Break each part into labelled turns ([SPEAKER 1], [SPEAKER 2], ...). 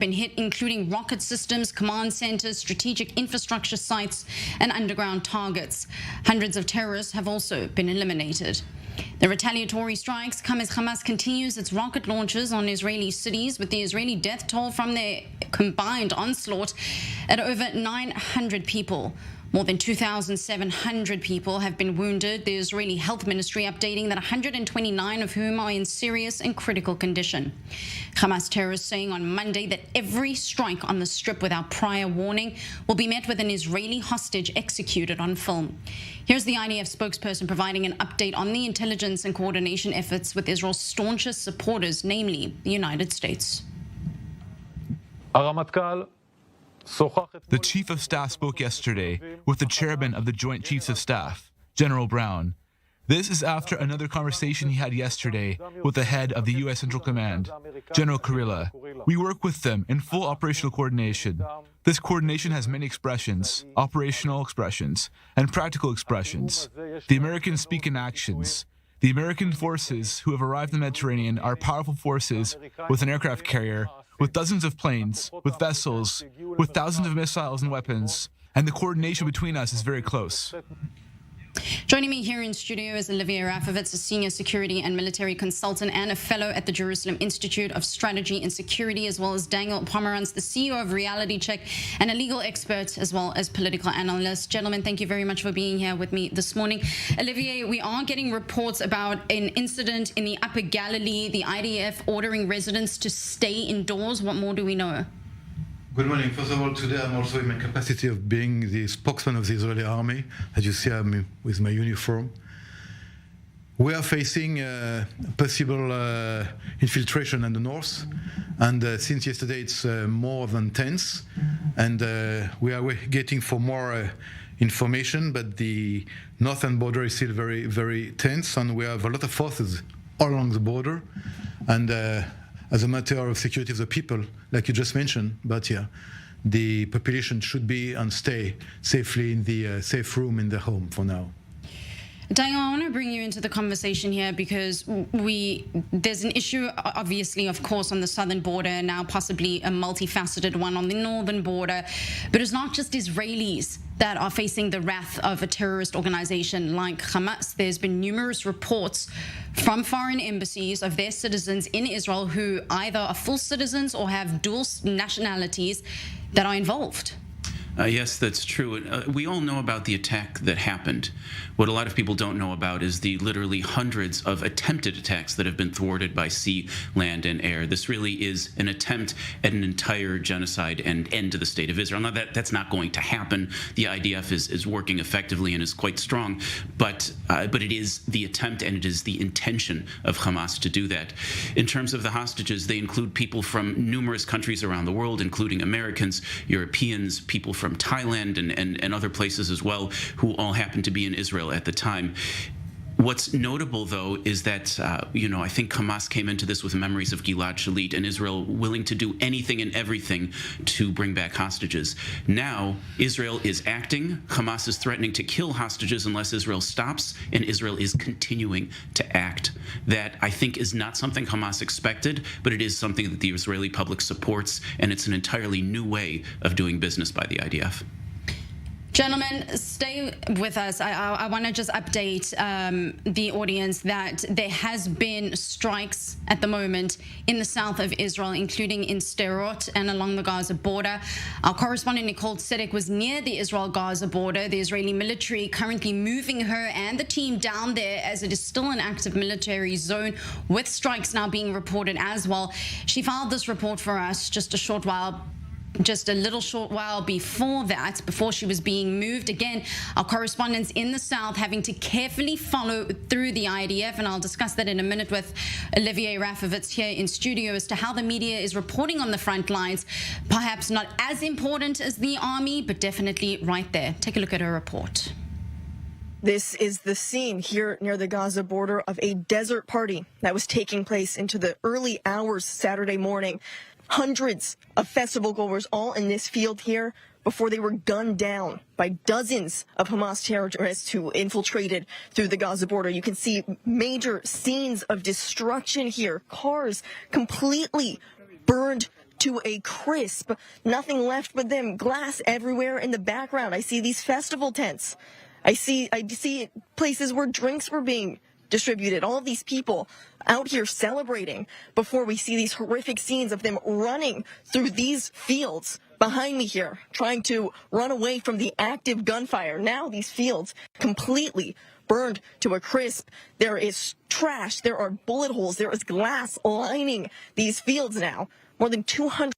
[SPEAKER 1] been hit, including rocket systems, command centers, strategic infrastructure sites, and underground targets. Hundreds of terrorists have also been eliminated. The retaliatory strikes come as Hamas continues its rocket launches on Israeli cities, with the Israeli death toll from their combined onslaught at over 900 people. More than 2,700 people have been wounded, the Israeli Health Ministry updating that 129 of whom are in serious and critical condition. Hamas terrorists saying on Monday that every strike on the Strip without prior warning will be met with an Israeli hostage executed on film. Here's the IDF spokesperson providing an update on the intelligence and coordination efforts with Israel's staunchest supporters, namely the United States.
[SPEAKER 2] The Chief of Staff spoke yesterday with the chairman of the Joint Chiefs of Staff, General Brown. This is after another conversation he had yesterday with the head of the U.S. Central Command, General Kurilla. We work with them in full operational coordination. This coordination has many expressions, operational expressions, and practical expressions. The Americans speak in actions. The American forces who have arrived in the Mediterranean are powerful forces with an aircraft carrier, with dozens of planes, with vessels, with thousands of missiles and weapons, and the coordination between us is very close.
[SPEAKER 1] Joining me here in studio is Olivier Rafovitz, a senior security and military consultant and a fellow at the Jerusalem Institute of Strategy and Security, as well as Daniel Pomerantz, the CEO of Reality Check and a legal expert as well as political analyst. Gentlemen, thank you very much for being here with me this morning. Olivier, we are getting reports about an incident in the Upper Galilee, the IDF ordering residents to stay indoors. What more do we know?
[SPEAKER 3] Good morning. First of all, today I'm also in my capacity of being the spokesman of the Israeli army. As you see, I'm with my uniform. We are facing possible infiltration in the north, and since yesterday it's more than tense, and we are getting for more information, but the northern border is still very, very tense, and we have a lot of forces all along the border, and as a matter of security of the people, like you just mentioned, but yeah, the population should be and stay safely in the safe room in the home for now.
[SPEAKER 1] Daniel, I want to bring you into the conversation here because there's an issue, obviously, of course, on the southern border, and now possibly a multifaceted one on the northern border. But it's not just Israelis that are facing the wrath of a terrorist organization like Hamas. There's been numerous reports from foreign embassies of their citizens in Israel who either are full citizens or have dual nationalities that are involved.
[SPEAKER 4] Yes, that's true. We all know about the attack that happened. What a lot of people don't know about is the literally hundreds of attempted attacks that have been thwarted by sea, land, and air. This really is an attempt at an entire genocide and end to the state of Israel. Now, that's not going to happen. The IDF is working effectively and is quite strong, but it is the attempt and it is the intention of Hamas to do that. In terms of the hostages, they include people from numerous countries around the world, including Americans, Europeans, people from Thailand and other places as well, who all happened to be in Israel at the time. What's notable, though, is that, I think Hamas came into this with memories of Gilad Shalit and Israel willing to do anything and everything to bring back hostages. Now, Israel is acting. Hamas is threatening to kill hostages unless Israel stops, and Israel is continuing to act. That, I think, is not something Hamas expected, but it is something that the Israeli public supports, and it's an entirely new way of doing business by the IDF.
[SPEAKER 1] Gentlemen, stay with us. I want to just update the audience that there has been strikes at the moment in the south of Israel, including in Sderot and along the Gaza border. Our correspondent Nicole Tzedek was near the Israel-Gaza border. The Israeli military currently moving her and the team down there as it is still an active military zone, with strikes now being reported as well. She filed this report for us just a little short while before that, before she was being moved. Again, our correspondents in the south having to carefully follow through the IDF, and I'll discuss that in a minute with Olivier Rafovitz here in studio as to how the media is reporting on the front lines. Perhaps not as important as the army, but definitely right there. Take a look at her report.
[SPEAKER 5] This is the scene here near the Gaza border of a desert party that was taking place into the early hours Saturday morning. Hundreds of festival goers all in this field here before they were gunned down by dozens of Hamas terrorists who infiltrated through the Gaza border. You can see major scenes of destruction here. Cars completely burned to a crisp. Nothing left but them. Glass everywhere in the background. I see these festival tents. I see places where drinks were being distributed. All of these people out here celebrating before we see these horrific scenes of them running through these fields behind me here, trying to run away from the active gunfire. Now these fields completely burned to a crisp. There is trash. There are bullet holes. There is glass lining these fields now. More than 200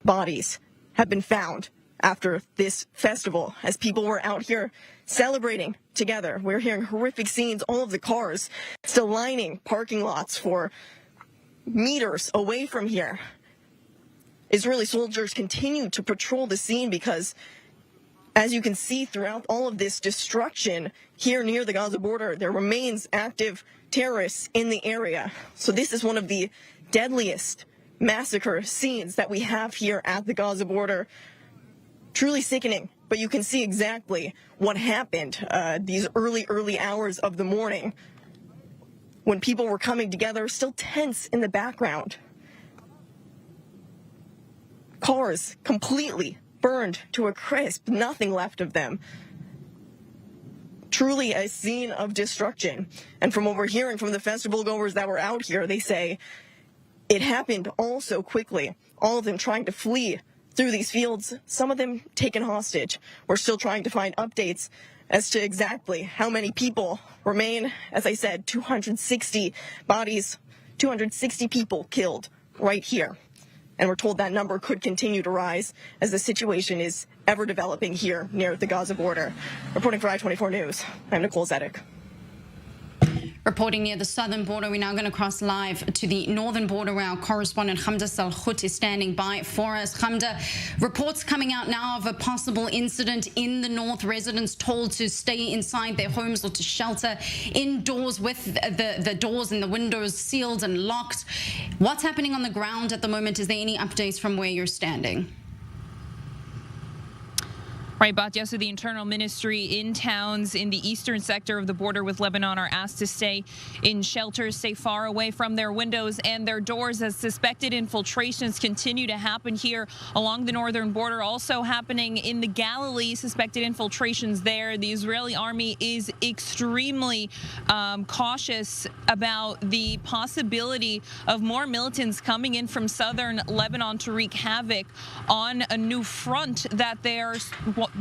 [SPEAKER 5] bodies have been found after this festival as people were out here celebrating together. We're hearing horrific scenes, all of the cars still lining parking lots for meters away from here. Israeli soldiers continue to patrol the scene because, as you can see throughout all of this destruction here near the Gaza border, there remains active terrorists in the area. So this is one of the deadliest massacre scenes that we have here at the Gaza border. Truly sickening, but you can see exactly what happened these early hours of the morning when people were coming together, still tense in the background. Cars completely burned to a crisp, nothing left of them. Truly a scene of destruction. And from what we're hearing from the festival goers that were out here, they say it happened all so quickly. All of them trying to flee through these fields, some of them taken hostage. We're still trying to find updates as to exactly how many people remain. As I said, 260 bodies, 260 people killed right here. And we're told that number could continue to rise as the situation is ever developing here near the Gaza border. Reporting for I-24 News, I'm Nicole Zedek.
[SPEAKER 1] Reporting near the southern border, we're now going to cross live to the northern border where our correspondent Hamda Salhut is standing by for us. Hamda, reports coming out now of a possible incident in the north. Residents told to stay inside their homes or to shelter indoors with the doors and the windows sealed and locked. What's happening on the ground at the moment? Is there any updates from where you're standing?
[SPEAKER 6] Right, Batya, so the internal ministry in towns in the eastern sector of the border with Lebanon are asked to stay in shelters, stay far away from their windows and their doors as suspected infiltrations continue to happen here along the northern border. Also happening in the Galilee, suspected infiltrations there. The Israeli army is extremely cautious about the possibility of more militants coming in from southern Lebanon to wreak havoc on a new front that they're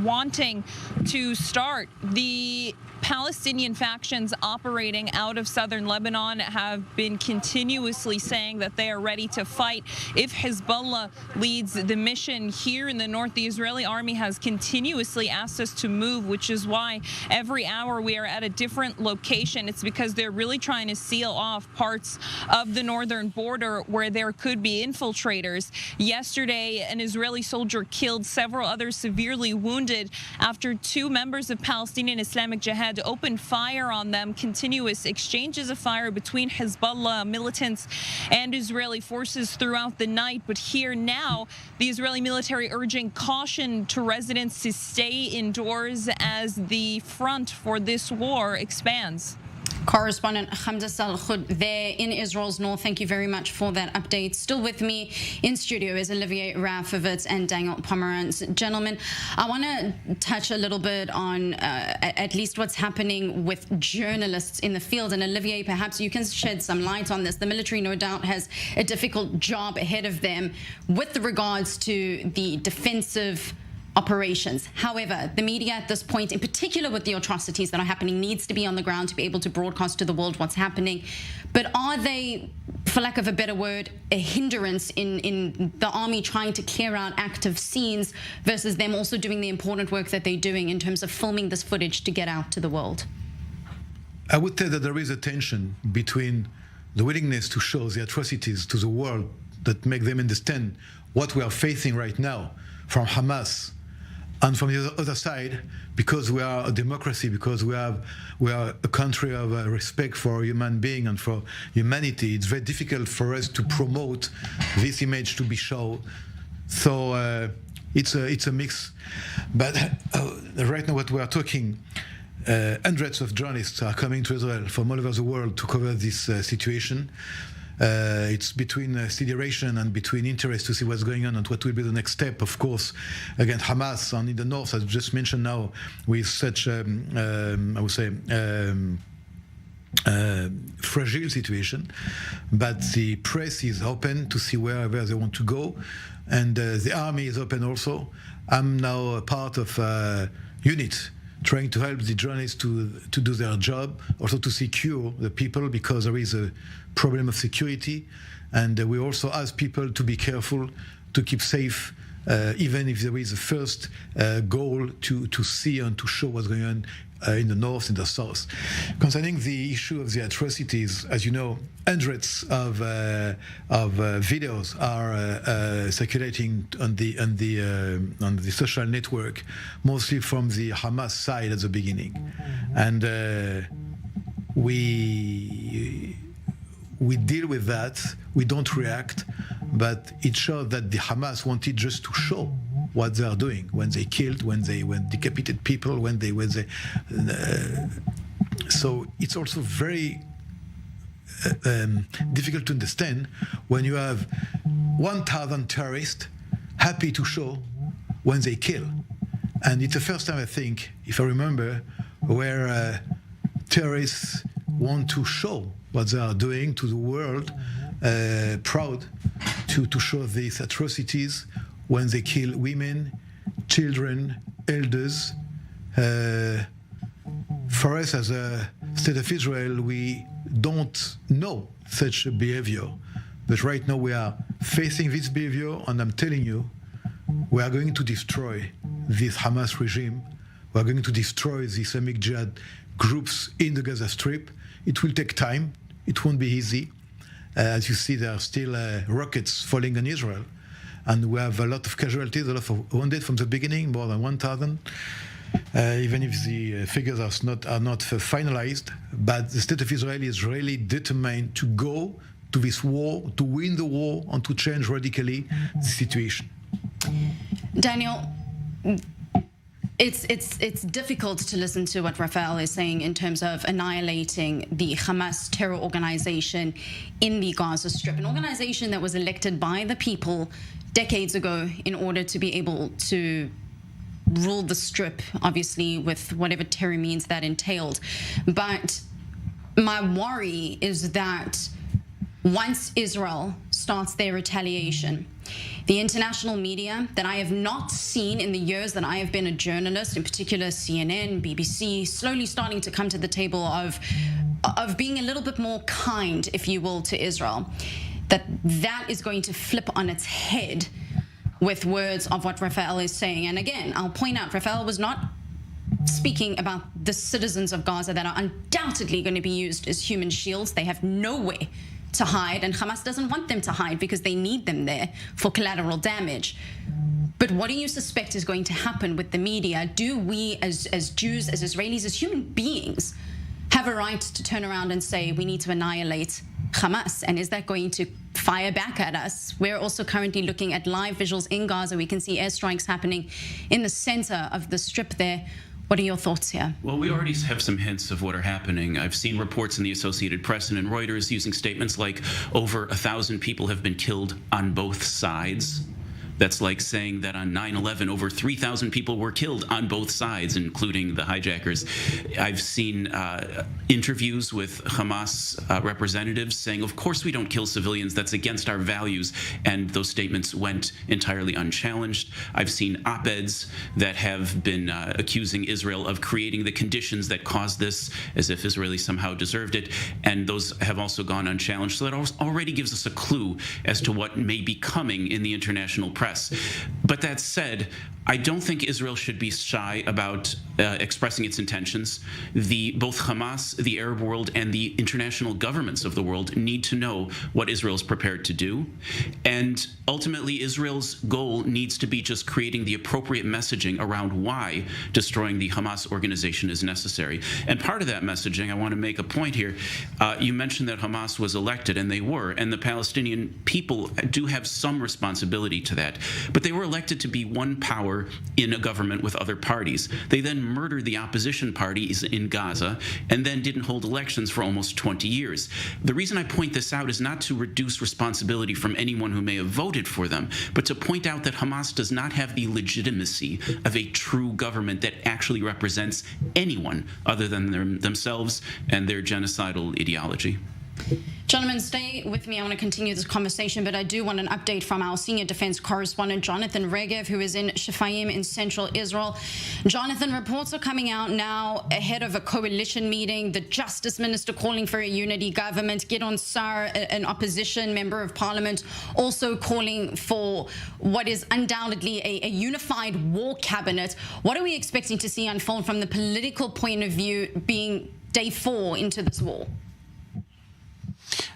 [SPEAKER 6] wanting to start. The Palestinian factions operating out of southern Lebanon have been continuously saying that they are ready to fight if Hezbollah leads the mission here in the north. The Israeli army has continuously asked us to move, which is why every hour we are at a different location. It's because they're really trying to seal off parts of the northern border where there could be infiltrators. Yesterday, an Israeli soldier killed, several others severely wounded after two members of Palestinian Islamic Jihad opened fire on them. Continuous exchanges of fire between Hezbollah militants and Israeli forces throughout the night. But here now, the Israeli military urging caution to residents to stay indoors as the front for this war expands.
[SPEAKER 1] Correspondent Hamda Salhut there in Israel's north. Thank you very much for that update. Still with me in studio is Olivier Rafovitz and Daniel Pomerantz. Gentlemen, I want to touch a little bit on at least what's happening with journalists in the field. And Olivier, perhaps you can shed some light on this. The military, no doubt, has a difficult job ahead of them with regards to the defensive operations. However, the media at this point, in particular with the atrocities that are happening, needs to be on the ground to be able to broadcast to the world what's happening. But are they, for lack of a better word, a hindrance in the army trying to clear out active scenes versus them also doing the important work that they're doing in terms of filming this footage to get out to the world?
[SPEAKER 3] I would say that there is a tension between the willingness to show the atrocities to the world that make them understand what we are facing right now from Hamas, and from the other side, because we are a democracy, because we are a country of respect for human being and for humanity, it's very difficult for us to promote this image to be shown. So it's a mix. But right now, what we are talking, hundreds of journalists are coming to Israel from all over the world to cover this situation. It's between consideration and between interest to see what's going on and what will be the next step, of course, against Hamas. And in the north, as just mentioned now, with such, I would say, fragile situation, but the press is open to see wherever they want to go, and the army is open also. I'm now a part of a unit trying to help the journalists to do their job, also to secure the people, because there is a problem of security, and we also ask people to be careful, to keep safe, even if there is a first goal to see and to show what's going on in the north, in the south. Concerning the issue of the atrocities, as you know, hundreds of videos are circulating on the social network, mostly from the Hamas side at the beginning, and we deal with that. We don't react, but it shows that the Hamas wanted just to show what they are doing when they killed, when decapitated people, so it's also very difficult to understand when you have 1,000 terrorists happy to show when they kill. And it's the first time, I think, if I remember, where terrorists want to show what they are doing to the world, proud to show these atrocities when they kill women, children, elders. For us as a state of Israel, we don't know such behavior. But right now we are facing this behavior, and I'm telling you, we are going to destroy this Hamas regime. We are going to destroy the Islamic Jihad groups in the Gaza Strip. It will take time. It won't be easy. As you see, there are still rockets falling on Israel. And we have a lot of casualties, a lot of wounded from the beginning, more than 1,000. Even if the figures are not finalized. But the state of Israel is really determined to go to this war, to win the war, and to change radically the situation.
[SPEAKER 1] Daniel, it's difficult to listen to what Raphael is saying in terms of annihilating the Hamas terror organization in the Gaza Strip, an organization that was elected by the people decades ago in order to be able to rule the Strip, obviously with whatever terror means that entailed. But my worry is that once Israel starts their retaliation, the international media that I have not seen in the years that I have been a journalist, in particular CNN, BBC, slowly starting to come to the table of being a little bit more kind, if you will, to Israel, that is going to flip on its head with words of what Raphael is saying. And again, I'll point out, Raphael was not speaking about the citizens of Gaza that are undoubtedly going to be used as human shields. They have nowhere to hide, and Hamas doesn't want them to hide because they need them there for collateral damage. But what do you suspect is going to happen with the media? Do we as Jews, as Israelis, as human beings have a right to turn around and say we need to annihilate Hamas? And is that going to fire back at us? We're also currently looking at live visuals in Gaza. We can see airstrikes happening in the center of the Strip there. What are your thoughts here?
[SPEAKER 4] Well, we already have some hints of what are happening. I've seen reports in the Associated Press and in Reuters using statements like over 1,000 people have been killed on both sides. That's like saying that on 9/11, over 3,000 people were killed on both sides, including the hijackers. I've seen interviews with Hamas representatives saying, of course we don't kill civilians, that's against our values, and those statements went entirely unchallenged. I've seen op-eds that have been accusing Israel of creating the conditions that caused this, as if Israelis somehow deserved it, and those have also gone unchallenged. So that already gives us a clue as to what may be coming in the international press. But that said, I don't think Israel should be shy about expressing its intentions. Both Hamas, the Arab world, and the international governments of the world need to know what Israel is prepared to do. And ultimately, Israel's goal needs to be just creating the appropriate messaging around why destroying the Hamas organization is necessary. And part of that messaging, I want to make a point here. You mentioned that Hamas was elected, and they were, and the Palestinian people do have some responsibility to that. But they were elected to be one power in a government with other parties. They then murdered the opposition parties in Gaza and then didn't hold elections for almost 20 years. The reason I point this out is not to reduce responsibility from anyone who may have voted for them, but to point out that Hamas does not have the legitimacy of a true government that actually represents anyone other than themselves and their genocidal ideology.
[SPEAKER 1] Gentlemen, stay with me. I want to continue this conversation, but I do want an update from our senior defense correspondent, Jonathan Regev, who is in Shefayim in central Israel. Jonathan, reports are coming out now ahead of a coalition meeting, the justice minister calling for a unity government, Gideon Sa'ar, an opposition member of parliament, also calling for what is undoubtedly a unified war cabinet. What are we expecting to see unfold from the political point of view, being day 4 into this war?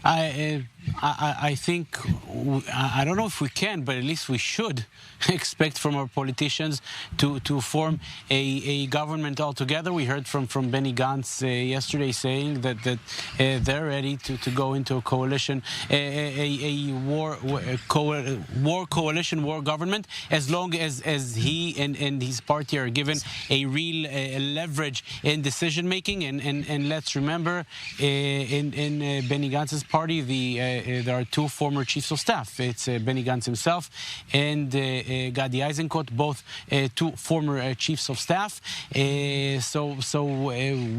[SPEAKER 7] I think, I don't know if we can, but at least we should expect from our politicians to form a government altogether. We heard from Benny Gantz yesterday saying that they're ready to go into a coalition, a war coalition, war government, as long as he and his party are given a real leverage in decision making. And let's remember, in Benny Gantz's party, there are 2 former chiefs of staff. It's Benny Gantz himself and Gadi Eisenkot, both 2 former chiefs of staff. So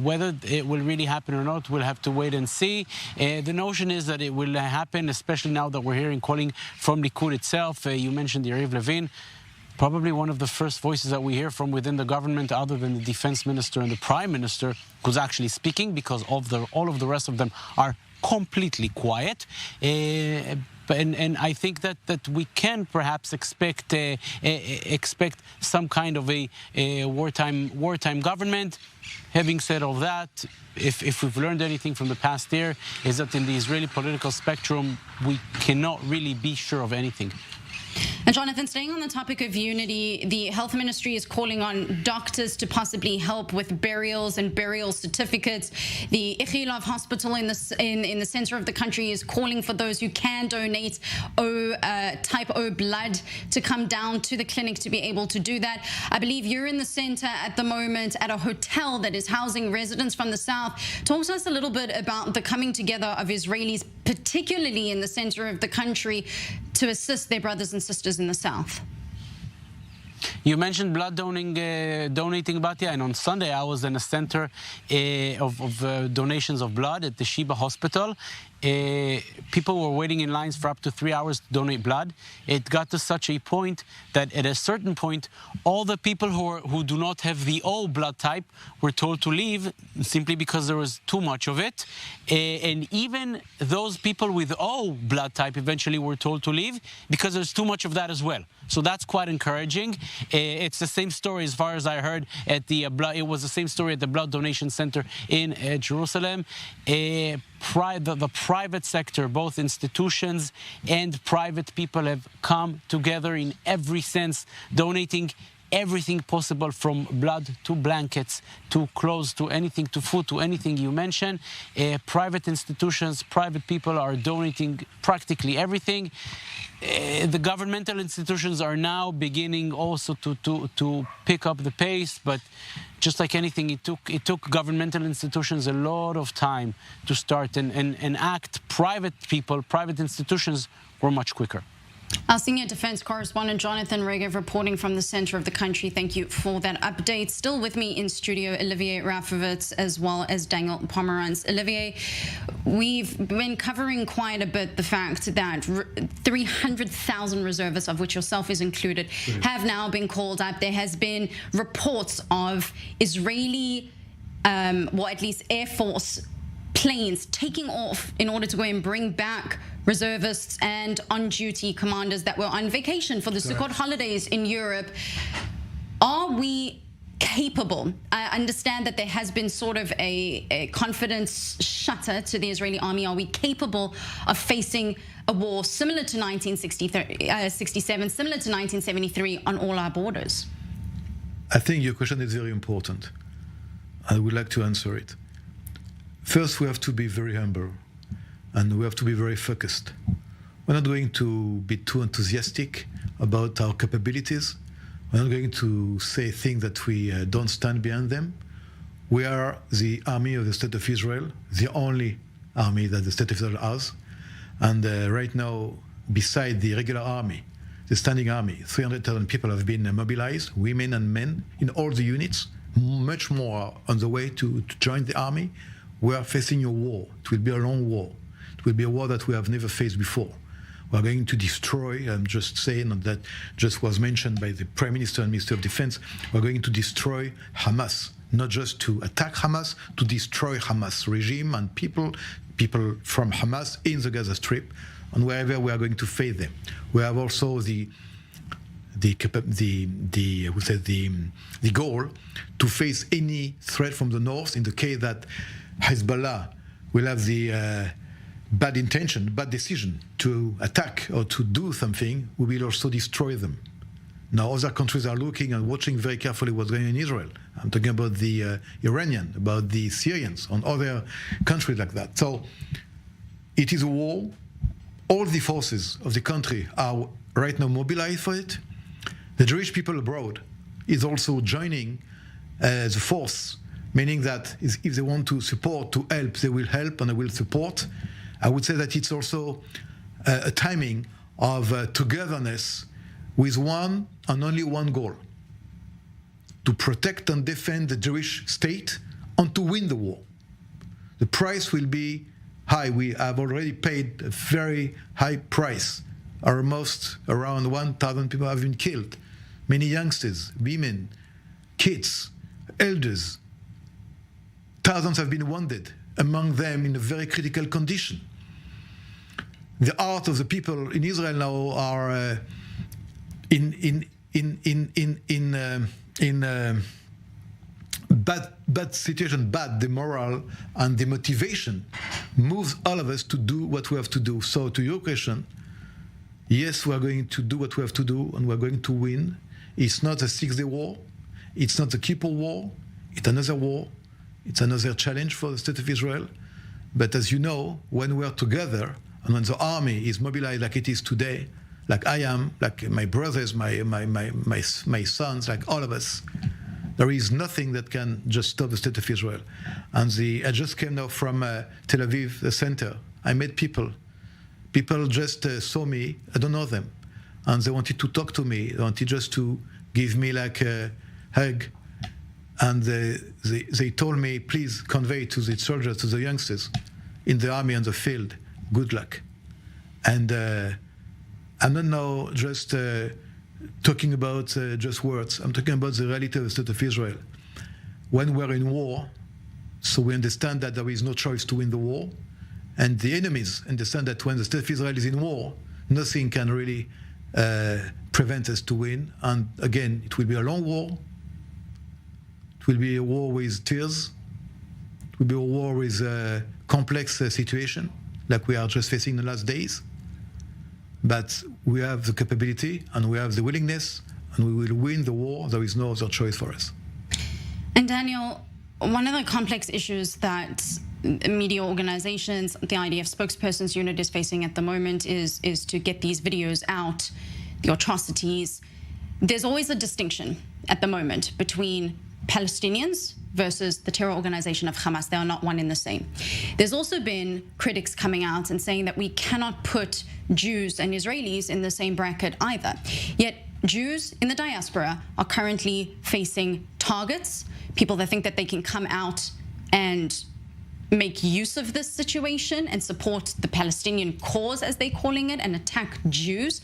[SPEAKER 7] whether it will really happen or not, we'll have to wait and see. The notion is that it will happen, especially now that we're hearing calling from Likud itself. You mentioned Yariv Levin. Probably one of the first voices that we hear from within the government, other than the defense minister and the prime minister, who's actually speaking, because all of the rest of them are completely quiet. And I think that we can perhaps expect some kind of a wartime government. Having said all that, if we've learned anything from the past year, is that in the Israeli political spectrum, we cannot really be sure of anything.
[SPEAKER 1] And Jonathan, staying on the topic of unity, the health ministry is calling on doctors to possibly help with burials and burial certificates. The Ichilov hospital in the center of the country is calling for those who can donate type O blood to come down to the clinic to be able to do that. I believe you're in the center at the moment at a hotel that is housing residents from the south. Talk to us a little bit about the coming together of Israelis, particularly in the center of the country, to assist their brothers and sisters in the south.
[SPEAKER 7] You mentioned blood donating blood, yeah, and on Sunday I was in a center of donations of blood at the Sheba Hospital. People were waiting in lines for up to 3 hours to donate blood. It got to such a point that at a certain point, all the people who do not have the O blood type were told to leave simply because there was too much of it. And even those people with O blood type eventually were told to leave because there's too much of that as well. So that's quite encouraging. It's the same story as far as I heard at the blood. It was the same story at the blood donation center in Jerusalem. The private sector, both institutions and private people, have come together in every sense, donating everything possible, from blood to blankets to clothes to anything, to food, to anything you mention. Private institutions, private people are donating practically everything. The governmental institutions are now beginning also to pick up the pace, but just like anything, it took governmental institutions a lot of time to start and act. Private people, private institutions were much quicker.
[SPEAKER 1] Our senior defense correspondent, Jonathan Regev, reporting from the center of the country. Thank you for that update. Still with me in studio, Olivier Rafovitz, as well as Daniel Pomerantz. Olivier, we've been covering quite a bit the fact that 300,000 reservists, of which yourself is included, have now been called up. There has been reports of Israeli, well, at least Air Force planes taking off in order to go and bring back reservists and on-duty commanders that were on vacation for the Sukkot holidays in Europe. Are we capable? I understand that there has been sort of a confidence shutter to the Israeli army. Are we capable of facing a war similar to 1967, similar to 1973 on all our borders?
[SPEAKER 3] I think your question is very important. I would like to answer it. First, we have to be very humble, and we have to be very focused. We're not going to be too enthusiastic about our capabilities. We're not going to say things that we don't stand behind them. We are the army of the State of Israel, the only army that the State of Israel has. And right now, beside the regular army, the standing army, 300,000 people have been mobilized, women and men, in all the units. Much more on the way to join the army. We are facing a war. It will be a long war. It will be a war that we have never faced before. We are going to destroy, I'm just saying that just was mentioned by the Prime Minister and Minister of Defense, we're going to destroy Hamas, not just to attack Hamas, to destroy Hamas regime and people from Hamas in the Gaza Strip, and wherever we are going to face them. We have also the goal to face any threat from the north in the case that Hezbollah will have the bad intention, bad decision to attack or to do something. We will also destroy them. Now, other countries are looking and watching very carefully what's going on in Israel. I'm talking about the Iranian, about the Syrians, and other countries like that. So it is a war. All the forces of the country are right now mobilized for it. The Jewish people abroad is also joining the force, meaning that if they want to support, to help, they will help and they will support. I would say that it's also a timing of togetherness with one and only one goal: to protect and defend the Jewish state and to win the war. The price will be high. We have already paid a very high price. Almost around 1,000 people have been killed. Many youngsters, women, kids, elders. Thousands have been wounded, among them in a very critical condition. The heart of the people in Israel now are in bad situation, bad. The moral and the motivation moves all of us to do what we have to do. So to your question, yes, we are going to do what we have to do, and we are going to win. It's not a Six-Day War. It's not a Kippur War. It's another war. It's another challenge for the State of Israel. But as you know, when we are together and when the army is mobilized like it is today, like I am, like my brothers, my sons, like all of us, there is nothing that can just stop the State of Israel. And I just came now from Tel Aviv, the center. I met people. People just saw me. I don't know them. And they wanted to talk to me. They wanted just to give me like a hug. And they told me, please convey to the soldiers, to the youngsters in the army on the field, good luck. And I'm not now just talking about just words. I'm talking about the reality of the State of Israel. When we're in war, so we understand that there is no choice to win the war. And the enemies understand that when the State of Israel is in war, nothing can really prevent us to win. And again, it will be a long war. It will be a war with tears. It will be a war with a complex situation, like we are just facing in the last days. But we have the capability and we have the willingness, and we will win the war. There is no other choice for us.
[SPEAKER 1] And Daniel, one of the complex issues that media organizations, the IDF spokesperson's unit is facing at the moment is to get these videos out, the atrocities. There's always a distinction at the moment between Palestinians versus the terror organization of Hamas. They are not one and the same. There's also been critics coming out and saying that we cannot put Jews and Israelis in the same bracket either. Yet Jews in the diaspora are currently facing targets, people that think that they can come out and make use of this situation and support the Palestinian cause, as they're calling it, and attack Jews.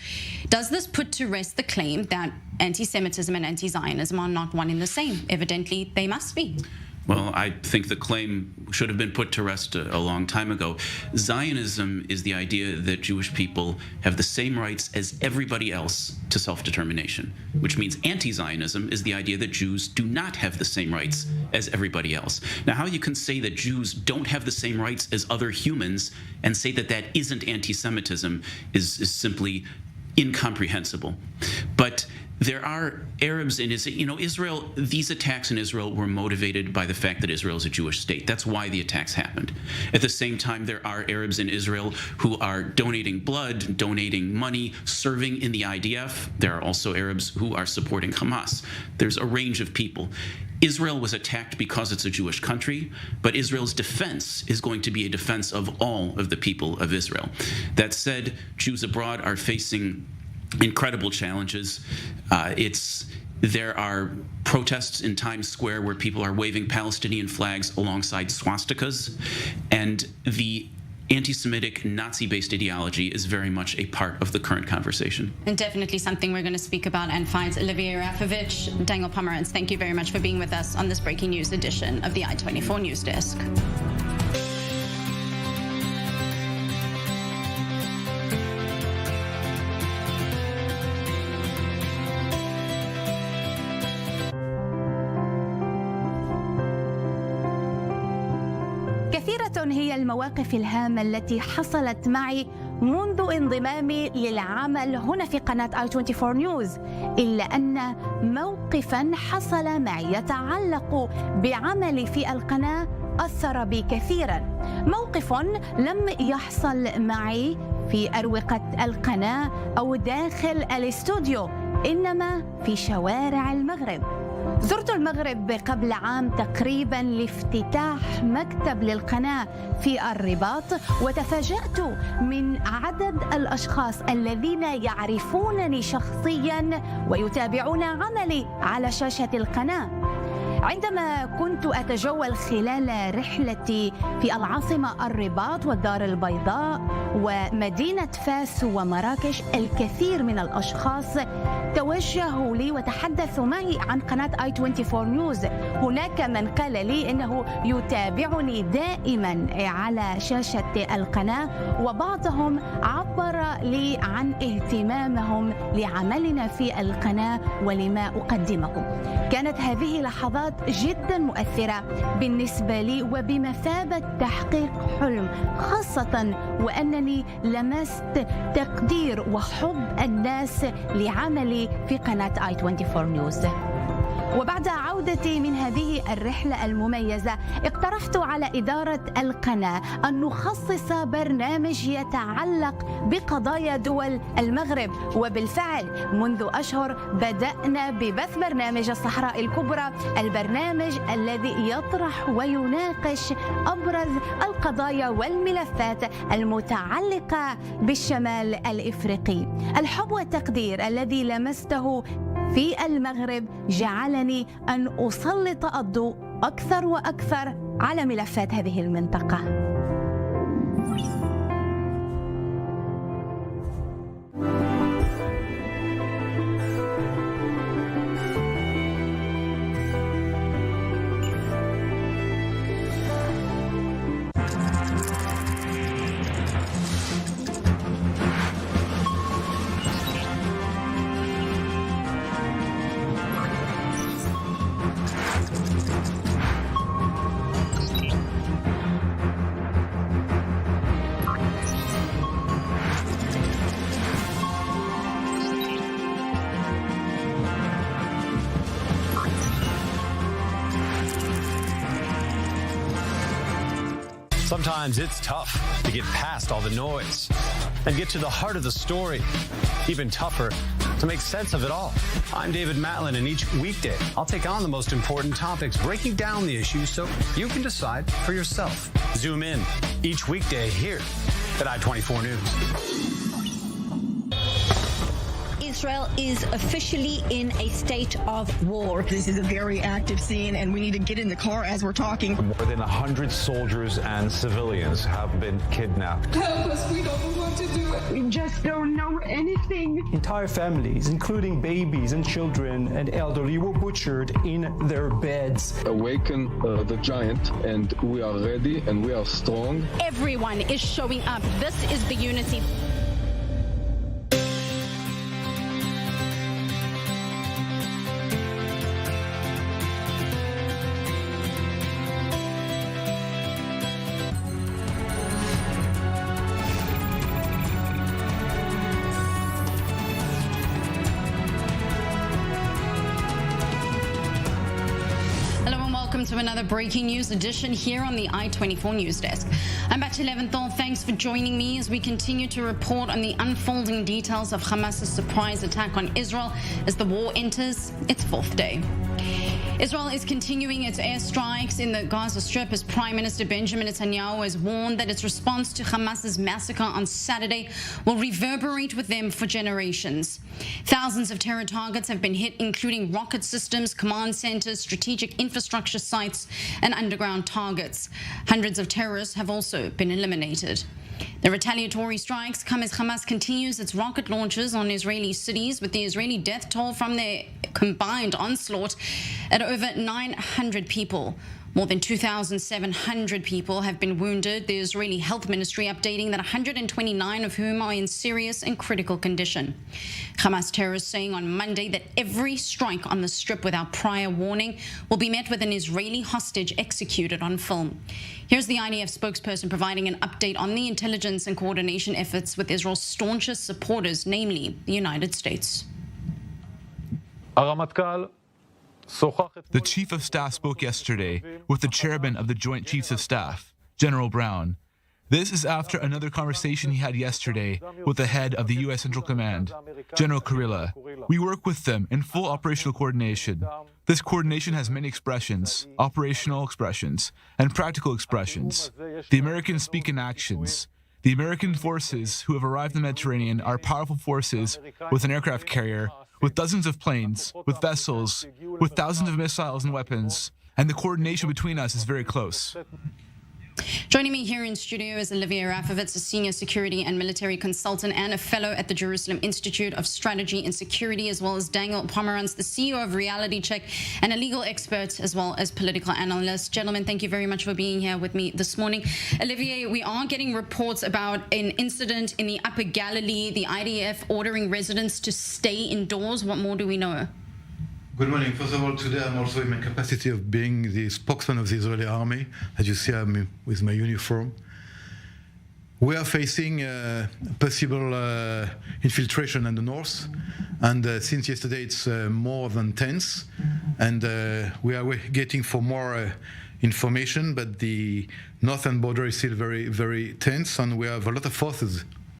[SPEAKER 1] Does this put to rest the claim that anti-Semitism and anti-Zionism are not one and the same? Evidently, they must be.
[SPEAKER 4] Well, I think the claim should have been put to rest a long time ago. Zionism is the idea that Jewish people have the same rights as everybody else to self-determination, which means anti-Zionism is the idea that Jews do not have the same rights as everybody else. Now, how you can say that Jews don't have the same rights as other humans and say that that isn't anti-Semitism is simply incomprehensible. But there are Arabs in Israel. You know, Israel, these attacks in Israel were motivated by the fact that Israel is a Jewish state. That's why the attacks happened. At the same time, there are Arabs in Israel who are donating blood, donating money, serving in the IDF. There are also Arabs who are supporting Hamas. There's a range of people. Israel was attacked because it's a Jewish country, but Israel's defense is going to be a defense of all of the people of Israel. That said, Jews abroad are facing incredible challenges. There are protests in Times Square where people are waving Palestinian flags alongside swastikas, and the anti-Semitic, Nazi-based ideology is very much a part of the current conversation.
[SPEAKER 1] And definitely something we're going to speak about and find. Olivier Rafovich, Daniel Pomerantz, thank you very much for being with us on this breaking news edition of the I-24 News Desk.
[SPEAKER 8] كثيرة هي المواقف الهامة التي حصلت معي منذ انضمامي للعمل هنا في قناة I-24 نيوز، إلا أن موقفاً حصل معي يتعلق بعملي في القناة أثر بي كثيراً. موقف لم يحصل معي في أروقة القناة أو داخل الاستوديو، إنما في شوارع المغرب. زرت المغرب قبل عام تقريبا لافتتاح مكتب للقناة في الرباط، وتفاجأت من عدد الأشخاص الذين يعرفونني شخصيا ويتابعون عملي على شاشة القناة. عندما كنت أتجول خلال رحلتي في العاصمة الرباط والدار البيضاء ومدينة فاس ومراكش، الكثير من الأشخاص توجهوا لي وتحدثوا معي عن قناة I-24 نيوز. هناك من قال لي إنه يتابعني دائما على شاشة القناة، وبعضهم عبر لي عن اهتمامهم لعملنا في القناة ولما أقدمكم. كانت هذه لحظات جدا مؤثرة بالنسبة لي وبمثابة تحقيق حلم، خاصة وأنني لمست تقدير وحب الناس لعملي في قناة I-24 نيوز. وبعد عودتي من هذه الرحلة المميزة اقترحت على إدارة القناة أن نخصص برنامج يتعلق بقضايا دول المغرب، وبالفعل منذ أشهر بدأنا ببث برنامج الصحراء الكبرى، البرنامج الذي يطرح ويناقش أبرز القضايا والملفات المتعلقة بالشمال الإفريقي. الحب والتقدير الذي لمسته في المغرب جعلني أن أسلط الضوء أكثر وأكثر على ملفات هذه المنطقة.
[SPEAKER 9] Sometimes it's tough to get past all the noise and get to the heart of the story. Even tougher to make sense of it all. I'm David Matlin, and each weekday I'll take on the most important topics, breaking down the issues so you can decide for yourself. Zoom in each weekday here at I-24 News.
[SPEAKER 10] Israel is officially in a state of war.
[SPEAKER 5] This is a very active scene, and we need to get in the car as we're talking.
[SPEAKER 11] More than 100 soldiers and civilians have been kidnapped.
[SPEAKER 12] Help us, we don't know what to do. We just don't know anything.
[SPEAKER 13] Entire families, including babies and children and elderly, were butchered in their beds.
[SPEAKER 14] Awaken the giant, and we are ready and we are strong.
[SPEAKER 1] Everyone is showing up. This is the unity. welcome to another breaking news edition here on the I-24 News Desk. I'm Batya Leventhal. Thanks for joining me as we continue to report on the unfolding details of Hamas's surprise attack on Israel as the war enters its fourth day. Israel is continuing its airstrikes in the Gaza Strip as Prime Minister Benjamin Netanyahu has warned that its response to Hamas's massacre on Saturday will reverberate with them for generations. Thousands of terror targets have been hit, including rocket systems, command centers, strategic infrastructure sites, and underground targets. Hundreds of terrorists have also been eliminated. The retaliatory strikes come as Hamas continues its rocket launches on Israeli cities, with the Israeli death toll from their combined onslaught at over 900 people. More than 2,700 people have been wounded, the Israeli Health Ministry updating that 129 of whom are in serious and critical condition. Hamas terrorists saying on Monday that every strike on the Strip without prior warning will be met with an Israeli hostage executed on film. Here's the IDF spokesperson providing an update on the intelligence and coordination efforts with Israel's staunchest supporters, namely the United States.
[SPEAKER 2] The Chief of Staff spoke yesterday with the Chairman of the Joint Chiefs of Staff, General Brown. This is after another conversation he had yesterday with the head of the U.S. Central Command, General Kurilla. We work with them in full operational coordination. This coordination has many expressions, operational expressions, and practical expressions. The Americans speak in actions. The American forces who have arrived in the Mediterranean are powerful forces with an aircraft carrier, with dozens of planes, with vessels, with thousands of missiles and weapons, and the coordination between us is very close.
[SPEAKER 1] Joining me here in studio is Olivier Rafovitz, a senior security and military consultant and a fellow at the Jerusalem Institute of Strategy and Security, as well as Daniel Pomerantz, the CEO of Reality Check and a legal expert as well as political analyst. Gentlemen, thank you very much for being here with me this morning. Olivier, we are getting reports about an incident in the Upper Galilee, the IDF ordering residents to stay indoors. What more do we know?
[SPEAKER 3] Good morning. First of all, today I'm also in my capacity of being the spokesman of the Israeli army. As you see, I'm with my uniform. We are facing possible infiltration in the north, and since yesterday it's more than tense, and we are getting for more information, but the northern border is still very, very tense, and we have a lot of forces